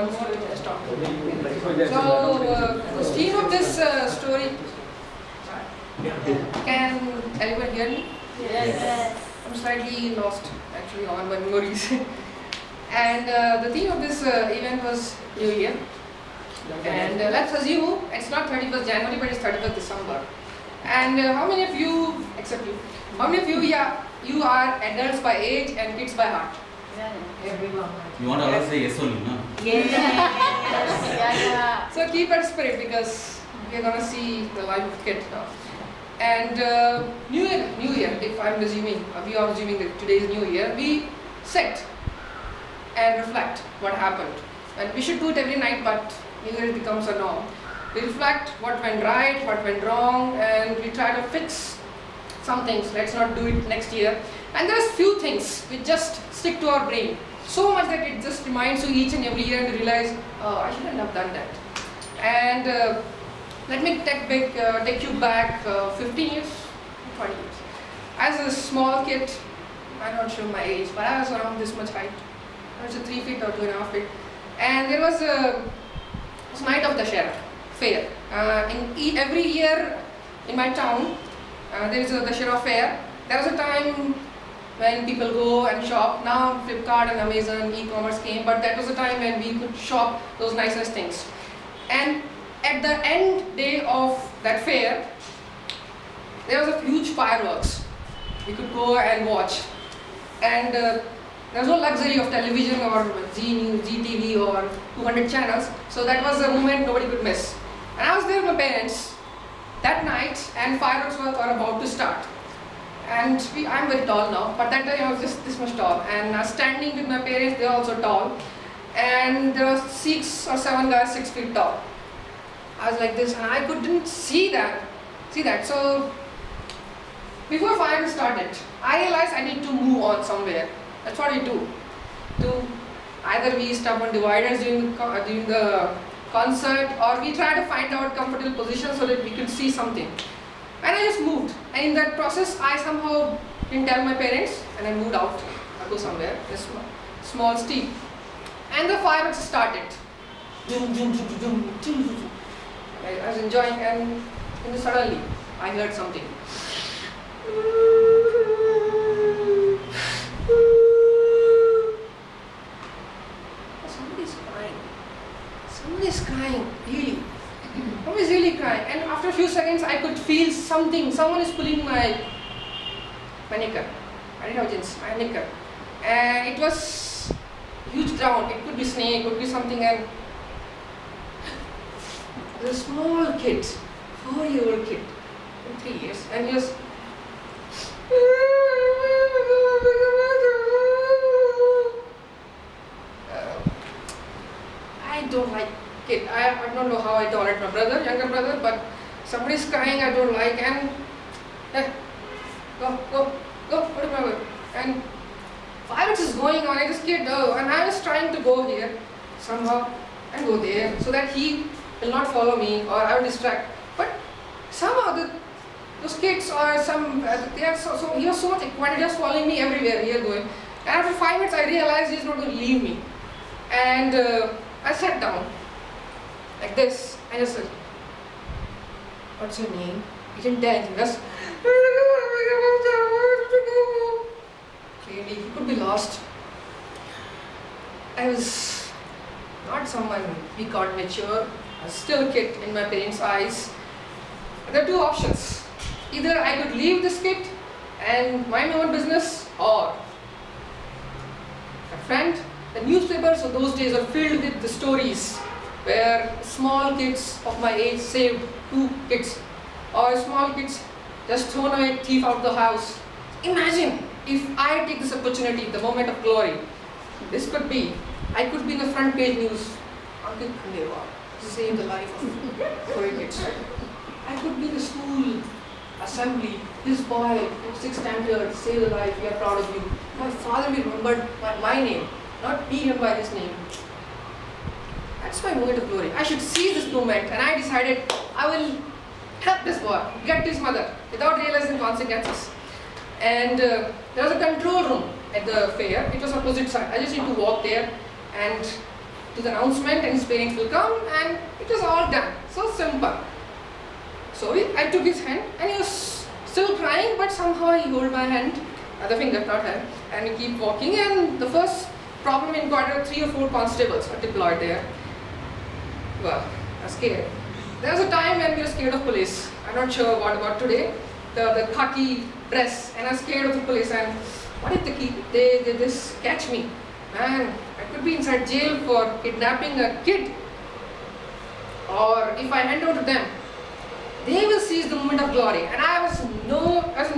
comes to it, just talk. So, the theme of this story, can anyone hear me? Yes. I'm slightly lost actually on my memories. And the theme of this event was New Year. And let's assume it's not 31st January, but it's 31st December. And how many of you, except you, how many of you, you are adults by age and kids by heart? Everyone. You want to always say yes only, no? Yes. Yeah. So keep that spirit because we're gonna see the life of kid now. And New Year, if I'm assuming, we are assuming that today is New Year, we sit and reflect what happened. And we should do it every night, but New Year becomes a norm. We reflect what went right, what went wrong, and we try to fix some things. Let's not do it next year. And there's few things which just stick to our brain so much that it just reminds you each and every year and you realize, oh, I shouldn't have done that. And let me take you back 15 years, 20 years. As a small kid, I'm not sure my age, but I was around this much height. I was 3 feet or 2.5 feet. And there was a night of Dusshera fair. Every year in my town, there is a Dusshera fair. There was a time when people go and shop. Now Flipkart and Amazon, e-commerce came, but that was a time when we could shop those nicest things. And at the end day of that fair, there was a huge fireworks. We could go and watch. And there was no luxury of television or Zee News, ZTV or 200 channels. So that was a moment nobody could miss. And I was there with my parents that night and fireworks were about to start. And I'm very tall now, but that time I was just this much tall. And I was standing with my parents, they were also tall. And there were 6 or 7 guys 6 feet tall. I was like this and I couldn't see that. So before fireworks started, I realized I need to move on somewhere. That's what we do. Either we stop on dividers during the concert, or we try to find out comfortable position so that we could see something. And I just moved. And in that process, I somehow didn't tell my parents, and I moved out. I go somewhere, this small street, and the fireworks started. I was enjoying, and then suddenly I heard something. Somebody's crying, really. Somebody's really crying. And after a few seconds, I could feel something. Someone is pulling my knicker. I didn't have jeans, my knicker. And it was huge ground. It could be snake, it could be something. And there's a small kid, 4-year-old kid, 3 years, and he was. I don't like it. I don't know how I tolerate my brother, younger brother, but somebody's crying, I don't like, and go, what am I doing? And fireworks is going on, I just kid, and I was trying to go here somehow and go there so that he will not follow me or I will distract. But somehow those kids or he was so much acquainted, just following me everywhere, here going. And after 5 minutes, I realized he's not going to leave me. And I sat down like this and I said, "What's your name?" He didn't tell anything. Just clearly he could be lost. I was not someone we got mature. I was still a kid in my parents' eyes. There are 2 options. Either I could leave this kid and mind my own business, or a friend. The newspapers of those days are filled with the stories where small kids of my age saved 2 kids, or small kids just thrown away thief out of the house. Imagine if I take this opportunity, the moment of glory. This could be, I could be in the front page news. Uncle Khumbah saved the life of 4 kids. I could be in the school assembly. This boy, 6th standard, saved the life. We are proud of you. My father will remember my name, not me remember by his name. That's my moment of glory. I should seize this moment, and I decided I will help this boy get to his mother without realizing consequences. And there was a control room at the fair. It was opposite side. I just need to walk there and do the announcement and his parents will come, and it was all done. So simple. So I took his hand and he was still crying, but somehow he held my hand, other finger, not hand, and we keep walking. And the first problem in quarter, 3 or 4 constables were deployed there. Well, I was scared. There was a time when we were scared of police. I'm not sure what about today. The khaki dress, and I was scared of the police. And what if they just catch me? Man, I could be inside jail for kidnapping a kid. Or if I hand over to them, they will seize the moment of glory. And I was in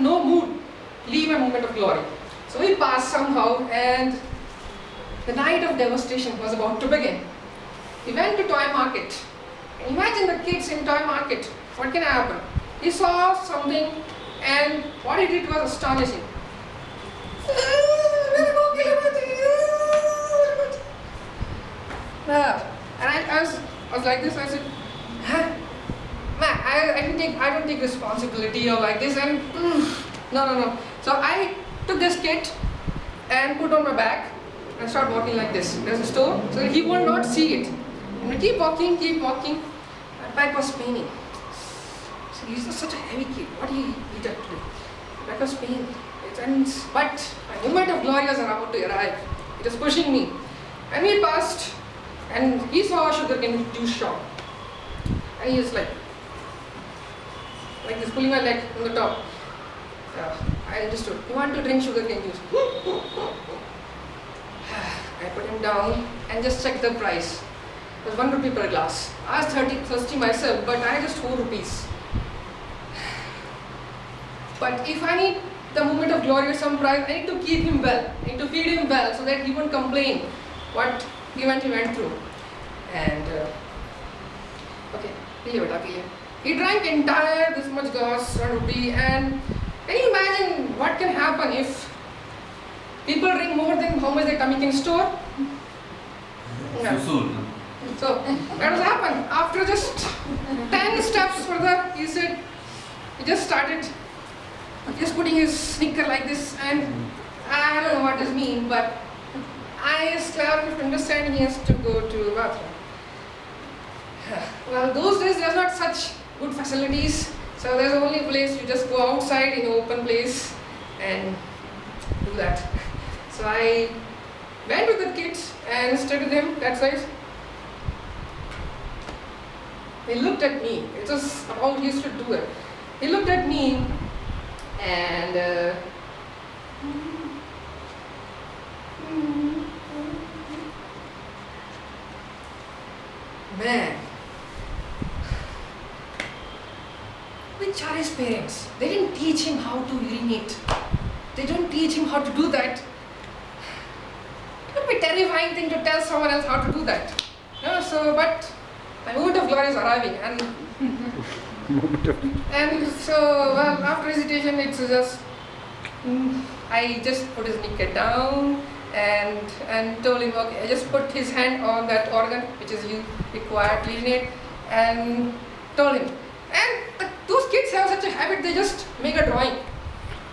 no mood to leave my moment of glory. So we passed somehow, and the night of devastation was about to begin. We went to toy market. And imagine the kids in toy market. What can happen? He saw something, and what he did was astonishing. And I was like this. I said, huh? Man, I don't take responsibility or like this. And no. So I took this kit and put on my back and start walking like this. There's a store, so that he will not see it. And we keep walking. My back was paining. So he's such a heavy kid. What do you eat up today? My back was paining. But my moment of glory was about to arrive. It was pushing me. And we passed, and he saw a sugarcane juice shop. And he was like this, pulling my leg on the top. I understood. You want to drink sugarcane juice? I put him down and just checked the price. It was 1 rupee per glass. I was thirsty myself, but I had just 4 rupees. But if I need the moment of glory or some prize, I need to keep him well. I need to feed him well so that he won't complain what he went through. And he drank entire this much glass, 1 rupee. And can you imagine what can happen if people drink more than how much their tummy can store? Yeah. So that was happened. After just 10 steps further, he said, he just started just putting his sneaker like this, and I don't know what this means, but I just clearly understand he has to go to the bathroom. Well, those days there's not such good facilities, so there's only a place you just go outside in an open place and do that. So I went with the kids and stood with him that size. He looked at me. It was how he used to do it. He looked at me and man, which are his parents? They didn't teach him how to urinate. They don't teach him how to do that. It would be a terrifying thing to tell someone else how to do that. No, but my moment of glory is arriving, and so well, after hesitation, it's just I just put his knicker down and told him, okay, I just put his hand on that organ which is required to urinate, and told him. And those kids have such a habit, they just make a drawing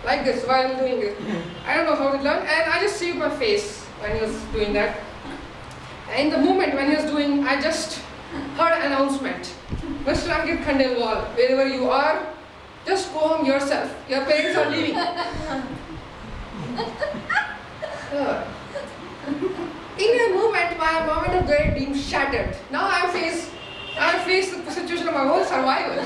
like this while doing it. I don't know how they learn, and I just saved my face when he was doing that. And in the moment when he was doing, I just heard an announcement. Mr. Ankit Khandelwal, wherever you are, just go home yourself. Your parents are leaving. In a moment, my moment of glory dream shattered. Now I face the situation of my whole survival.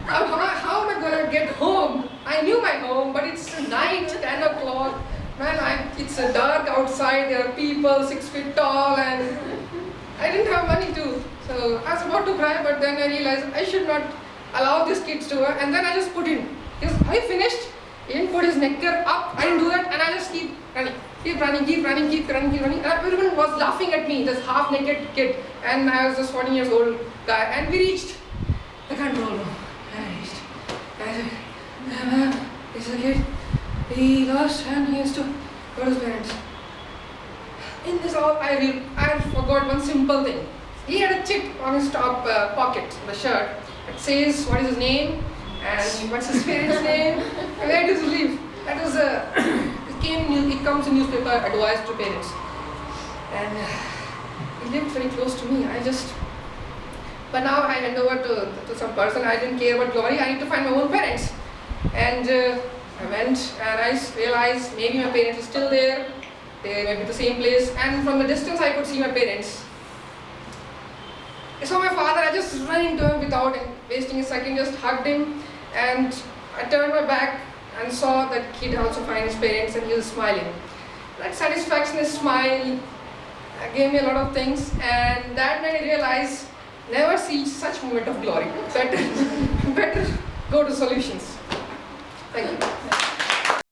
How am I going to get home? I knew my home, but it's night, 10 o'clock. Man, it's dark outside. There are people 6 feet tall, and I didn't have money to. So I was about to cry, but then I realized I should not allow these kids to. And then I just put in. I finished. He didn't put his necker up. I didn't do that, and I just keep running. Keep running. And everyone was laughing at me, this half-naked kid. And I was just 14 years old guy. And we reached the control room. I reached. I said, this is a kid. He lost and he has to go to his parents. In this all, I forgot one simple thing. He had a chip on his top pocket, the shirt. It says what is his name and what's his parents' name and where does he live. That was it comes in newspaper advice to parents. And he lived very close to me. But now I hand over to some person. I didn't care about glory. I need to find my own parents. And I went and I realized maybe my parents are still there. They may be at the same place. And from the distance I could see my parents. I saw my father. I just ran into him without wasting a second, just hugged him. And I turned my back and saw that kid also find his parents, and he was smiling. That satisfaction, his smile, gave me a lot of things. And that night I realized, never see such moment of glory. Better go to solutions. Thank you.